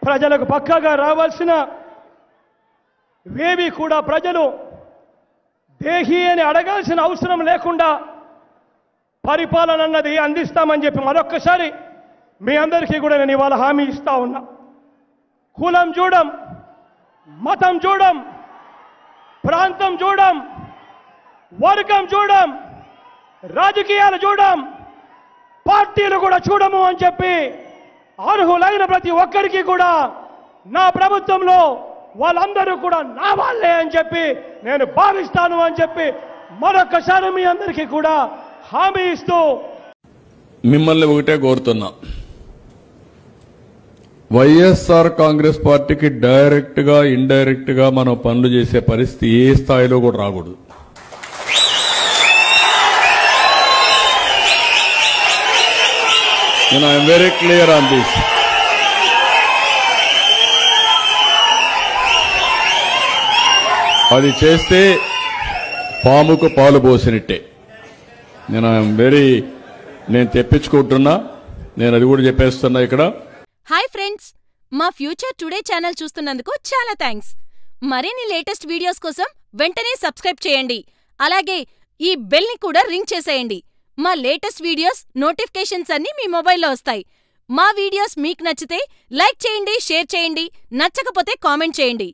ప్రజలకు పక్కాగా రావాల్సిన వేవి కూడా ప్రజలు దేహి అని అడగాల్సిన అవసరం లేకుండా పరిపాలన అన్నది అందిస్తామని చెప్పి మరొక్కసారి మీ అందరికీ కూడా నేను ఇవాళ హామీ ఇస్తా ఉన్నా. కులం చూడం, మతం చూడం, ప్రాంతం చూడం, వర్గం చూడం, రాజకీయాలు చూడం, పార్టీలు కూడా చూడము అని చెప్పి అర్హులైన ప్రతి ఒక్కరికి కూడా నా ప్రభుత్వంలో వాళ్ళందరూ కూడా నా వాళ్ళే అని చెప్పి నేను భావిస్తాను అని చెప్పి మరొకసారి మీ అందరికీ కూడా హామీ ఇస్తూ మిమ్మల్ని ఒకటే కోరుతున్నా, వైఎస్ఆర్ కాంగ్రెస్ పార్టీకి డైరెక్ట్ గా ఇండైరెక్ట్ గా మనం పనులు చేసే పరిస్థితి ఏ స్థాయిలో కూడా రాకూడదు. నేను I'm very clear on this. అది చేస్తే పాముకు పాలు పోసినట్టే. నేను తెప్పించుకుంటున్నా, నేను అది కూడా చెప్పేస్తున్నా ఇక్కడ. హాయ్ ఫ్రెండ్స్, మా ఫ్యూచర్ టుడే ఛానల్ చూస్తున్నందుకు చాలా థ్యాంక్స్. మరిన్ని లేటెస్ట్ వీడియోస్ కోసం వెంటనే సబ్స్క్రైబ్ చేయండి. అలాగే ఈ బెల్ ని కూడా రింగ్ చేసేయండి. మా లేటెస్ట్ వీడియోస్ నోటిఫికేషన్స్ అన్నీ మీ మొబైల్లో వస్తాయి. మా వీడియోస్ మీకు నచ్చితే లైక్ చేయండి, షేర్ చేయండి, నచ్చకపోతే కామెంట్ చేయండి.